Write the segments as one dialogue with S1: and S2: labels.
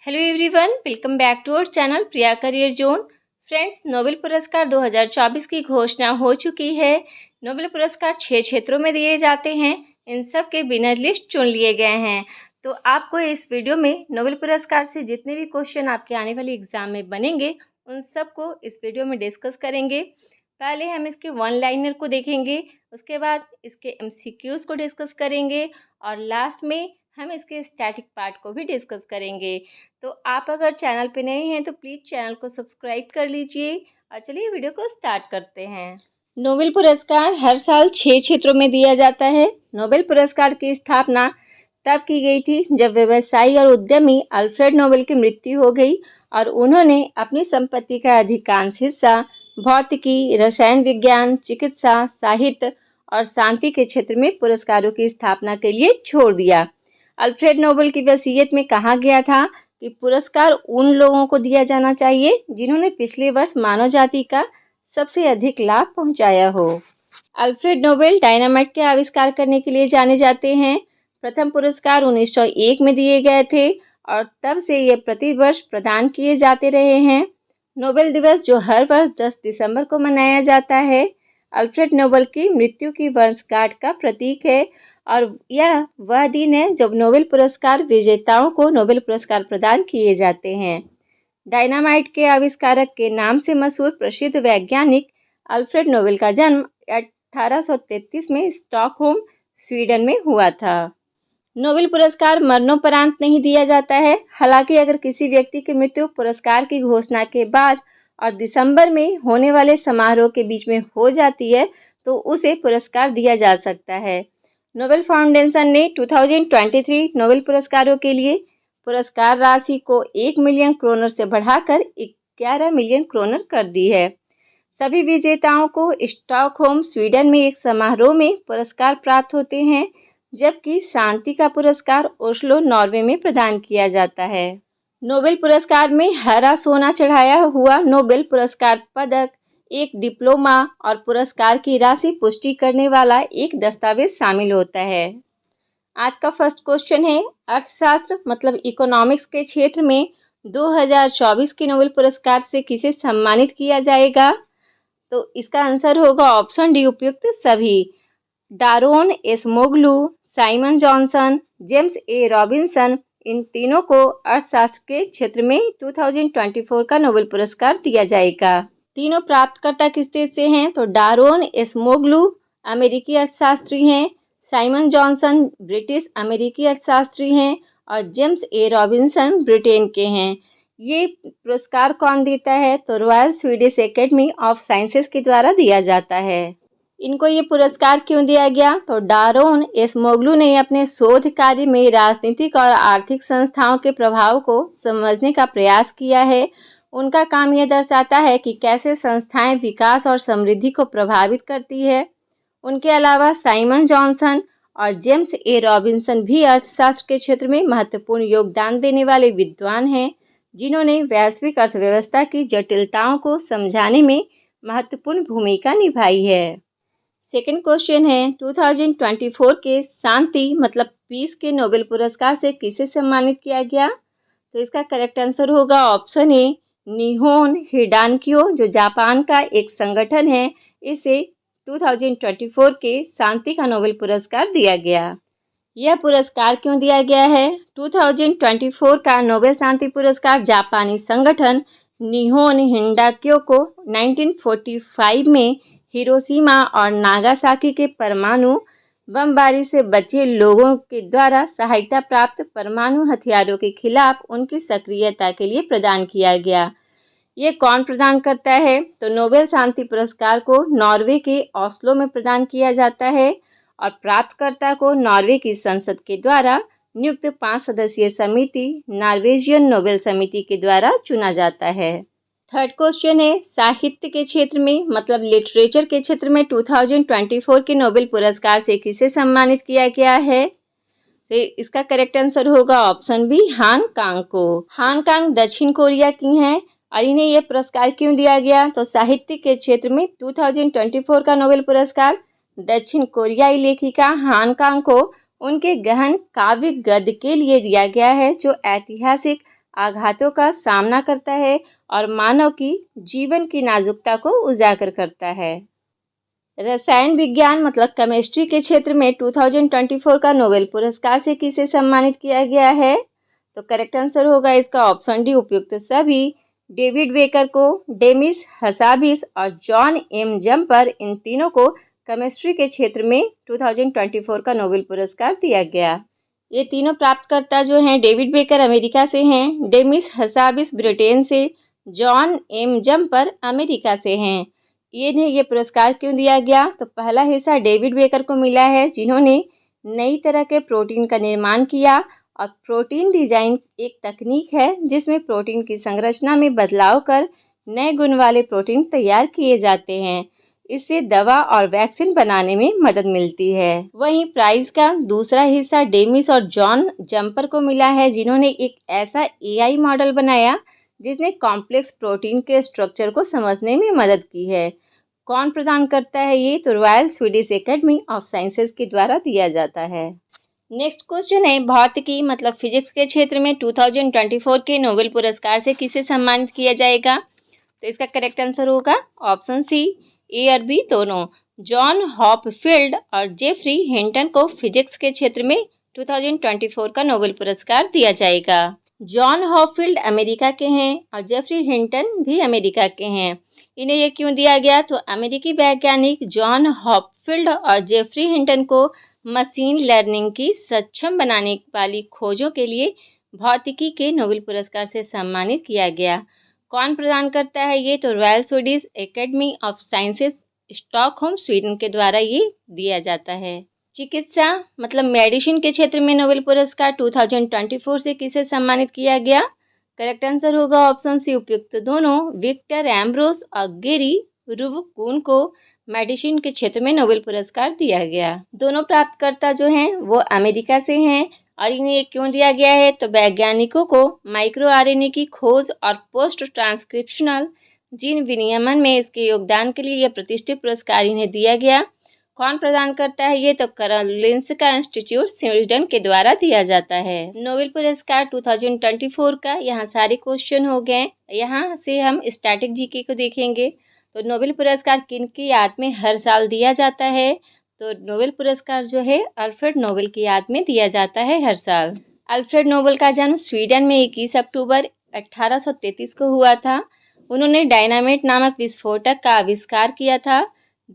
S1: Hello everyone, welcome back to our channel Priya career zone. Friends, Nobel पुरस्कार 2024 की घोषणा हो चुकी है। नोबेल पुरस्कार 6 क्षेत्रों में दिए जाते हैं। इन सब के विनर लिस्ट चुन लिए गए हैं। तो आपको इस वीडियो में नोबेल पुरस्कार से जितने भी क्वेश्चन आपके आने वाले एग्जाम में बनेंगे उन सब को इस वीडियो में डिस्कस करेंगे। पहले हम इसके वन लाइनर को देखेंगे, उसके बाद इसके एमसीक्यूज को डिस्कस करेंगे और लास्ट में हम इसके स्टैटिक पार्ट को भी डिस्कस करेंगे। तो आप अगर चैनल पे नए हैं तो प्लीज़ चैनल को सब्सक्राइब कर लीजिए और चलिए वीडियो को स्टार्ट करते हैं। नोबेल पुरस्कार हर साल 6 क्षेत्रों में दिया जाता है। नोबेल पुरस्कार की स्थापना तब की गई थी जब व्यवसायी और उद्यमी अल्फ्रेड नोबेल की मृत्यु हो गई और उन्होंने अपनी संपत्ति का अधिकांश हिस्सा भौतिकी, रसायन विज्ञान, चिकित्सा, साहित्य और शांति के क्षेत्र में पुरस्कारों की स्थापना के लिए छोड़ दिया। अल्फ्रेड नोबेल की वसीयत में कहा गया था कि पुरस्कार उन लोगों को दिया जाना चाहिए जिन्होंने पिछले वर्ष मानव जाति का सबसे अधिक लाभ पहुंचाया हो। अल्फ्रेड नोबेल डायनामाइट के आविष्कार करने के लिए जाने जाते हैं। प्रथम पुरस्कार 1901 में दिए गए थे और तब से ये प्रति वर्ष प्रदान किए जाते रहे हैं। नोबेल दिवस जो हर वर्ष 10 दिसंबर को मनाया जाता है, अल्फ्रेड नोबेल की मृत्यु की वर्षगांठ का प्रतीक है और यह वह दिन है जब नोबेल पुरस्कार विजेताओं को नोबेल पुरस्कार प्रदान किए जाते हैं। डायनामाइट के आविष्कारक के नाम से मशहूर प्रसिद्ध वैज्ञानिक अल्फ्रेड नोबेल का जन्म 1833 में स्टॉकहोम, स्वीडन में हुआ था। नोबेल पुरस्कार मरणोपरांत नहीं दिया जाता है। हालांकि अगर किसी व्यक्ति की मृत्यु पुरस्कार की घोषणा के बाद और दिसंबर में होने वाले समारोह के बीच में हो जाती है तो उसे पुरस्कार दिया जा सकता है। नोबेल फाउंडेशन ने 2023 नोबेल पुरस्कारों के लिए पुरस्कार राशि को 1 मिलियन क्रोनर से बढ़ाकर 11 मिलियन क्रोनर कर दी है। सभी विजेताओं को स्टॉकहोम, स्वीडन में एक समारोह में पुरस्कार प्राप्त होते हैं, जबकि शांति का पुरस्कार ओस्लो, नॉर्वे में प्रदान किया जाता है। नोबेल पुरस्कार में हरा सोना चढ़ाया हुआ नोबेल पुरस्कार पदक, एक डिप्लोमा और पुरस्कार की राशि पुष्टि करने वाला एक दस्तावेज शामिल होता है। आज का फर्स्ट क्वेश्चन है, अर्थशास्त्र मतलब इकोनॉमिक्स के क्षेत्र में 2024 के नोबेल पुरस्कार से किसे सम्मानित किया जाएगा? तो इसका आंसर होगा ऑप्शन डी, उपयुक्त सभी। Daron Acemoglu, Simon Johnson, James A Robinson, इन तीनों को अर्थशास्त्र के क्षेत्र में 2024 का नोबेल पुरस्कार दिया जाएगा। तीनों प्राप्तकर्ता किस देश से हैं? तो डारोन एसमोग्लू अमेरिकी अर्थशास्त्री हैं, साइमन जॉनसन ब्रिटिश अमेरिकी अर्थशास्त्री हैं और जेम्स ए रॉबिन्सन ब्रिटेन के हैं। ये पुरस्कार कौन देता है? तो royal Swedish academy of sciences के द्वारा दिया जाता है। इनको ये पुरस्कार क्यों दिया गया? तो डारोन एसमोग्लू ने अपने शोध कार्य में राजनीतिक और आर्थिक संस्थाओं के प्रभाव को समझने का प्रयास किया है। उनका काम यह दर्शाता है कि कैसे संस्थाएं विकास और समृद्धि को प्रभावित करती है। उनके अलावा साइमन जॉनसन और जेम्स ए रॉबिन्सन भी अर्थशास्त्र के क्षेत्र में महत्वपूर्ण योगदान देने वाले विद्वान हैं, जिन्होंने वैश्विक अर्थव्यवस्था की जटिलताओं को समझाने में महत्वपूर्ण भूमिका निभाई है। सेकंड क्वेश्चन है, 2024 के शांति मतलब पीस के नोबेल पुरस्कार से किसे सम्मानित किया गया? तो इसका करेक्ट आंसर होगा ऑप्शन ए, निहोन हिडानक्यो, जो जापान का एक संगठन है। इसे 2024 के शांति का नोबेल पुरस्कार दिया गया। यह पुरस्कार क्यों दिया गया है? 2024 का नोबेल शांति पुरस्कार जापानी संगठन निहोन हिडानक्यो को 1945 में हिरोशिमा और नागासाकी के परमाणु बमबारी से बचे लोगों के द्वारा सहायता प्राप्त परमाणु हथियारों के खिलाफ उनकी सक्रियता के लिए प्रदान किया गया। ये कौन प्रदान करता है? तो नोबेल शांति पुरस्कार को नॉर्वे के ओस्लो में प्रदान किया जाता है और प्राप्तकर्ता को नॉर्वे की संसद के द्वारा नियुक्त 5 सदस्यीय समिति नॉर्वेजियन नोबेल समिति के द्वारा चुना जाता है। थर्ड क्वेश्चन है, साहित्य के क्षेत्र में मतलब लिटरेचर के क्षेत्र में 2024 के नोबेल पुरस्कार से किसे सम्मानित किया गया है? तो इसका करेक्ट आंसर होगा ऑप्शन बी, हान कांग को। हान कांग दक्षिण कोरिया की हैं और इन्हें यह पुरस्कार क्यों दिया गया? तो साहित्य के क्षेत्र में 2024 का नोबेल पुरस्कार दक्षिण कोरियाई लेखिका हान कांग को उनके गहन काव्य गद्य के लिए दिया गया है, जो ऐतिहासिक आघातों का सामना करता है और मानव की जीवन की नाजुकता को उजागर करता है। रसायन विज्ञान मतलब केमिस्ट्री के क्षेत्र में 2024 का नोबेल पुरस्कार से किसे सम्मानित किया गया है? तो करेक्ट आंसर होगा इसका ऑप्शन डी, उपयुक्त सभी। डेविड बेकर को, डेमिस हसाबिस और जॉन एम जम्पर, इन तीनों को केमिस्ट्री के क्षेत्र में 2024 का नोबेल पुरस्कार दिया गया। ये तीनों प्राप्तकर्ता जो हैं, डेविड बेकर अमेरिका से हैं, डेमिस हसाबिस ब्रिटेन से, जॉन एम जम्पर अमेरिका से हैं। इन्हें ये पुरस्कार क्यों दिया गया? तो पहला हिस्सा डेविड बेकर को मिला है, जिन्होंने नई तरह के प्रोटीन का निर्माण किया। और प्रोटीन डिजाइन एक तकनीक है जिसमें प्रोटीन की संरचना में बदलाव कर नए गुण वाले प्रोटीन तैयार किए जाते हैं। इससे दवा और वैक्सीन बनाने में मदद मिलती है। वहीं प्राइज का दूसरा हिस्सा डेमिस और जॉन जम्पर को मिला है, जिन्होंने एक ऐसा एआई मॉडल बनाया जिसने कॉम्प्लेक्स प्रोटीन के स्ट्रक्चर को समझने में मदद की है। कौन प्रदान करता है ये? तो royal Swedish academy of sciences के द्वारा दिया जाता है। नेक्स्ट क्वेश्चन है, भौतिकी मतलब फिजिक्स के क्षेत्र में 2024 के नोबेल पुरस्कार से किसे सम्मानित किया जाएगा? तो इसका करेक्ट आंसर होगा ऑप्शन सी, ए और बी दोनों। जॉन हॉपफील्ड और जेफरी हिंटन को फिजिक्स के क्षेत्र में 2024 का नोबेल पुरस्कार दिया जाएगा। जॉन हॉपफील्ड अमेरिका के हैं और जेफरी हिंटन भी अमेरिका के हैं। इन्हें ये क्यों दिया गया? तो अमेरिकी वैज्ञानिक जॉन हॉपफील्ड और जेफरी हिंटन को मशीन लर्निंग की सक्षम बनाने वाली खोजों के लिए भौतिकी के नोबेल पुरस्कार से सम्मानित किया गया। कौन प्रदान करता है ये? तो royal Swedish academy of sciences Stockholm Sweden के द्वारा ये दिया जाता है। चिकित्सा मतलब मेडिसिन के क्षेत्र में नोबेल पुरस्कार 2024 से किसे सम्मानित किया गया? करेक्ट आंसर होगा ऑप्शन सी, उपयुक्त दोनों। विक्टर एम्ब्रोस और गेरी रुबकुन को मेडिसिन के क्षेत्र में नोबेल पुरस्कार दिया गया। दोनों प्राप्तकर्ता जो हैं वो अमेरिका से हैं। और इन्हें क्यों दिया गया है? तो वैज्ञानिकों को माइक्रो आरएनए की खोज और पोस्ट ट्रांसक्रिप्शनल जीन विनियमन में इसके योगदान के लिए यह प्रतिष्ठित पुरस्कार इन्हें दिया गया। कौन प्रदान करता है ये? तो कारोलिंस्का इंस्टीट्यूट स्वीडन के द्वारा दिया जाता है। नोबेल पुरस्कार 2024 का यहाँ सारे क्वेश्चन हो गए। यहाँ से हम स्टैटिक जीके को देखेंगे। तो नोबेल पुरस्कार किन की याद में हर साल दिया जाता है? तो नोबेल पुरस्कार जो है अल्फ्रेड नोबेल की याद में दिया जाता है हर साल। अल्फ्रेड नोबेल का जन्म स्वीडन में 21 अक्टूबर 1833 को हुआ था। उन्होंने डायनामाइट नामक विस्फोटक का आविष्कार किया था।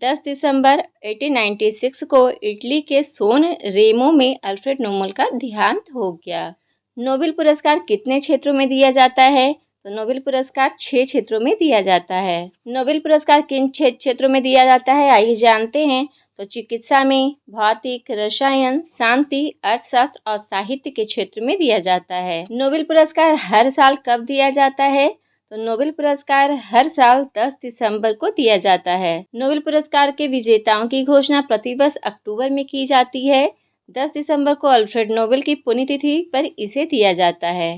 S1: 10 दिसंबर 1896 को इटली के सोन रेमो में अल्फ्रेड नोबेल का देहांत हो गया। नोबेल पुरस्कार कितने क्षेत्रों में दिया जाता है? तो नोबेल पुरस्कार 6 क्षेत्रों में दिया जाता है। नोबेल पुरस्कार किन 6 क्षेत्रों में दिया जाता है आइए जानते हैं। तो चिकित्सा में, भौतिक, रसायन, शांति, अर्थशास्त्र और साहित्य के क्षेत्र में दिया जाता है। नोबेल पुरस्कार हर साल कब दिया जाता है? तो नोबेल पुरस्कार हर साल 10 दिसंबर को दिया जाता है। नोबेल पुरस्कार के विजेताओं की घोषणा प्रतिवर्ष अक्टूबर में की जाती है। 10 दिसंबर को अल्फ्रेड नोबेल की पुण्यतिथि पर इसे दिया जाता है।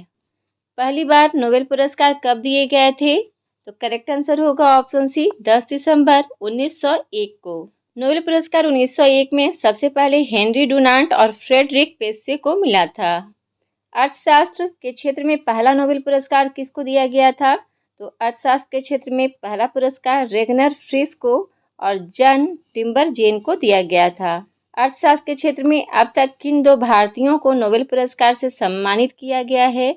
S1: पहली बार नोबेल पुरस्कार कब दिए गए थे? तो करेक्ट आंसर होगा ऑप्शन सी, 10 दिसंबर 1901 को। नोबेल पुरस्कार 1901 में सबसे पहले हेनरी डुनांट और फ्रेडरिक पेस्से को मिला था। अर्थशास्त्र के क्षेत्र में पहला नोबेल पुरस्कार किसको दिया गया था? तो अर्थशास्त्र के क्षेत्र में पहला पुरस्कार रेगनर फ्रिस को और जन टिम्बरजेन को दिया गया था। अर्थशास्त्र के क्षेत्र में अब तक किन 2 भारतीयों को नोबेल पुरस्कार से सम्मानित किया गया है?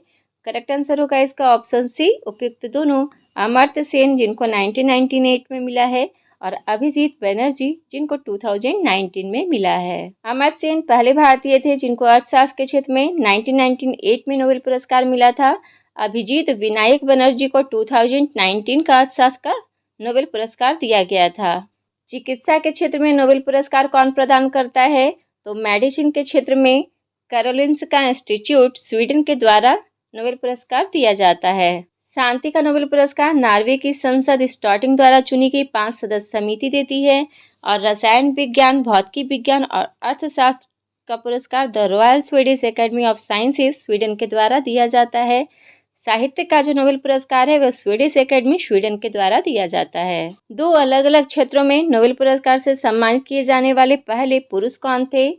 S1: करेक्ट आंसर होगा इसका ऑप्शन सी, उपयुक्त दोनों। अमर्त्य सेन जिनको 1998 में मिला है और अभिजीत बनर्जी जिनको 2019 में मिला है। अमर्त्य सेन पहले भारतीय थे जिनको अर्थशास्त्र के क्षेत्र में 1998 में नोबेल पुरस्कार मिला था। अभिजीत विनायक बनर्जी को 2019 का अर्थशास्त्र का नोबेल पुरस्कार दिया गया था। चिकित्सा के क्षेत्र में नोबेल पुरस्कार कौन प्रदान करता है? तो मेडिसिन के क्षेत्र में कारोलिंस्का इंस्टीट्यूट स्वीडन के द्वारा नोबेल पुरस्कार दिया जाता है। शांति का नोबेल पुरस्कार नॉर्वे की संसद स्टॉटिंग द्वारा चुनी गई 5 सदस्य समिति देती है। और रसायन विज्ञान, भौतिकी विज्ञान और अर्थशास्त्र का पुरस्कार the royal Swedish academy of sciences Sweden के द्वारा दिया जाता है। साहित्य का जो नोबेल पुरस्कार है वह स्वीडिश एकेडमी स्वीडन के द्वारा दिया जाता है। 2 अलग अलग क्षेत्रों में नोबेल पुरस्कार से सम्मानित किए जाने वाले पहले पुरुष कौन थे?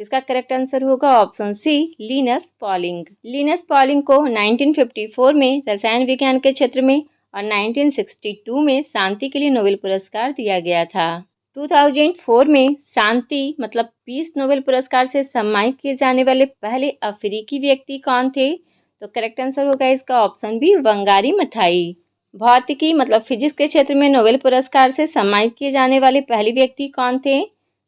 S1: इसका करेक्ट आंसर होगा option C, Linus Pauling. Linus Pauling को 1954 में रसायन विज्ञान के क्षेत्र में और 1962 में शांति के लिए नोबेल पुरस्कार दिया गया था। 2004 में शांति मतलब पीस नोबेल पुरस्कार से सम्मानित किए जाने वाले पहले अफ्रीकी व्यक्ति कौन थे? तो करेक्ट आंसर होगा इसका ऑप्शन बी, वंगारी मथाई। भौतिकी मतलब फिजिक्स के क्षेत्र में नोबेल पुरस्कार से सम्मानित किए जाने वाले पहले व्यक्ति कौन थे?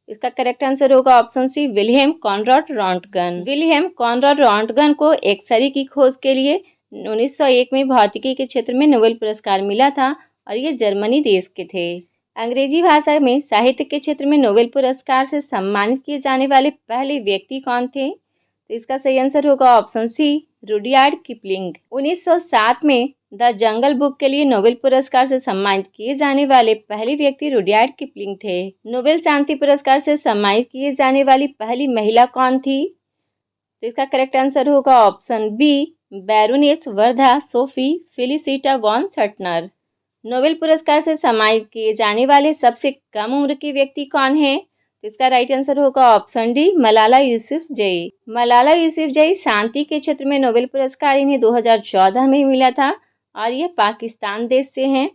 S1: इसका करेक्ट आंसर होगा option C, Wilhelm Conrad Röntgen. Wilhelm Conrad Röntgen को एक्स-रे की खोज के लिए 1901 में भौतिकी के क्षेत्र में नोबेल पुरस्कार मिला था और ये जर्मनी देश के थे। अंग्रेजी भाषा में साहित्य के क्षेत्र में नोबेल पुरस्कार से सम्मानित किए जाने वाले पहले व्यक्ति कौन थे? तो इसका सही आंसर होगा ऑप्शन सी, रुडयार्ड किपलिंग। 1907 में द जंगल बुक के लिए नोबेल पुरस्कार से सम्मानित किए जाने वाले पहले व्यक्ति रुडयार्ड किपलिंग थे। नोबेल शांति पुरस्कार से सम्मानित किए जाने वाली पहली महिला कौन थी? तो इसका करेक्ट आंसर होगा option B, Baroness Bertha Sophie Felicita von Suttner. Nobel पुरस्कार से सम्मानित किए जाने वाले सबसे कम उम्र के व्यक्ति कौन है? तो इसका राइट आंसर होगा ऑप्शन डी, मलाला यूसुफजई। मलाला यूसुफजई शांति के क्षेत्र में नोबेल पुरस्कार इन्हें 2014 में मिला था और ये पाकिस्तान देश से हैं।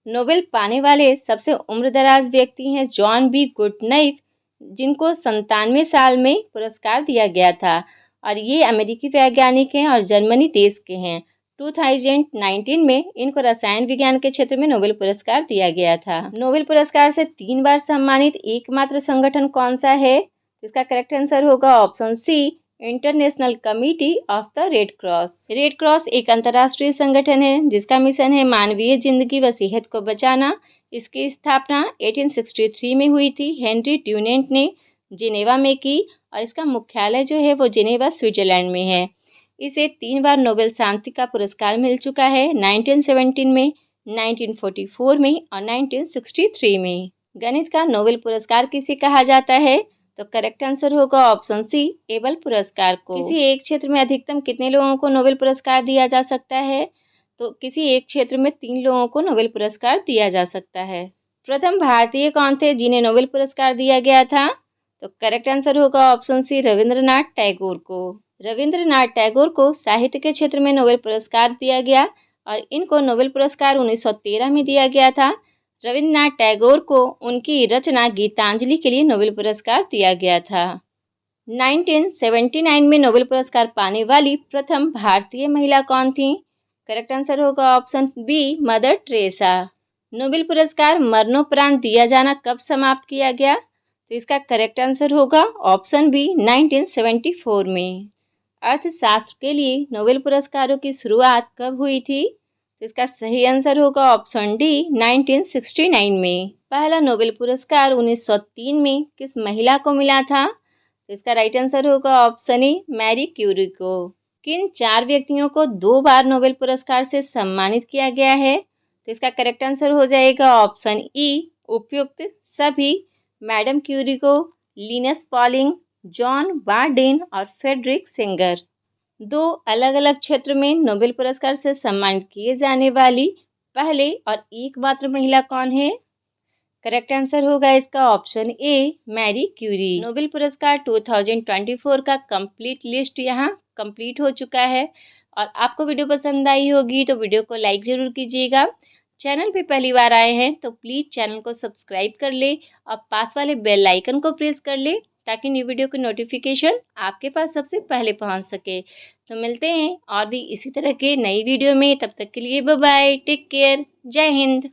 S1: नोबेल पाने वाले सबसे उम्रदराज व्यक्ति हैं जॉन बी गुडनइफ, जिनको 97 साल में पुरस्कार दिया गया था और ये अमेरिकी वैज्ञानिक हैं और जर्मनी देश के हैं। 2019 में इनको रसायन विज्ञान के क्षेत्र में नोबेल पुरस्कार दिया गया था। नोबेल पुरस्कार से 3 बार सम्मानित एकमात्र संगठन कौन सा है? इसका करेक्ट आंसर होगा option C, international committee of the red cross. Red cross एक अंतर्राष्ट्रीय संगठन है जिसका मिशन है मानवीय जिंदगी व सेहत को बचाना। इसकी स्थापना 1863 में हुई थी। हेनरी ड्यूनेंट ने जिनेवा में की और इसका मुख्यालय जो है वो जिनेवा स्विट्जरलैंड में है। इसे 3 बार नोबेल शांति का पुरस्कार मिल चुका है, 1917 में, 1944 में और 1963 में। गणित का नोबेल पुरस्कार किसे कहा जाता है? तो करेक्ट आंसर होगा ऑप्शन सी, एबल पुरस्कार को। किसी एक क्षेत्र में अधिकतम कितने लोगों को नोबेल पुरस्कार दिया जा सकता है? तो किसी एक क्षेत्र में 3 लोगों को नोबेल पुरस्कार दिया जा सकता है। प्रथम भारतीय कौन थे जिन्हें नोबेल पुरस्कार दिया गया था? तो करेक्ट आंसर होगा ऑप्शन सी, रविंद्रनाथ टैगोर को। रविंद्रनाथ टैगोर को साहित्य के क्षेत्र में नोबेल पुरस्कार दिया गया और इनको नोबेल पुरस्कार 1913 में दिया गया था। रविंद्रनाथ टैगोर को उनकी रचना गीतांजलि के लिए नोबेल पुरस्कार दिया गया था। 1979 में नोबेल पुरस्कार पाने वाली प्रथम भारतीय महिला कौन थी? करेक्ट आंसर होगा option B, Mother Teresa. Nobel पुरस्कार मरणोपरांत दिया जाना कब समाप्त किया गया? तो इसका करेक्ट आंसर होगा ऑप्शन बी, 1974 में। अर्थशास्त्र के लिए नोबेल पुरस्कारों की शुरुआत कब हुई थी? तो इसका सही आंसर होगा ऑप्शन डी, 1969 में। पहला नोबेल पुरस्कार 1903 में किस महिला को मिला था? तो इसका राइट आंसर होगा ऑप्शन ए, मैरी क्यूरी को। किन 4 व्यक्तियों को 2 बार नोबेल पुरस्कार से सम्मानित किया गया है? तो इसका करेक्ट आंसर हो जाएगा ऑप्शन ई, उपयुक्त सभी, मैडम क्यूरी को, लिनस पॉलिंग, जॉन बार्डेन और फ्रेडरिक सिंगर। 2 अलग अलग क्षेत्र में नोबेल पुरस्कार से सम्मानित किए जाने वाली पहले और एकमात्र महिला कौन है? करेक्ट आंसर होगा इसका option A, Marie Curie. Nobel पुरस्कार 2024 का कंप्लीट लिस्ट यहाँ कंप्लीट हो चुका है और आपको वीडियो पसंद आई होगी तो वीडियो को लाइक ज़रूर कीजिएगा। चैनल पे पहली बार आए हैं तो प्लीज़ चैनल को सब्सक्राइब कर ले और पास वाले बेल आइकन को प्रेस कर ले ताकि न्यू वीडियो की नोटिफिकेशन आपके पास सबसे पहले पहुंच सके। तो मिलते हैं और भी इसी तरह के नई वीडियो में, तब तक के लिए बाय बाय, टेक केयर, जय हिंद।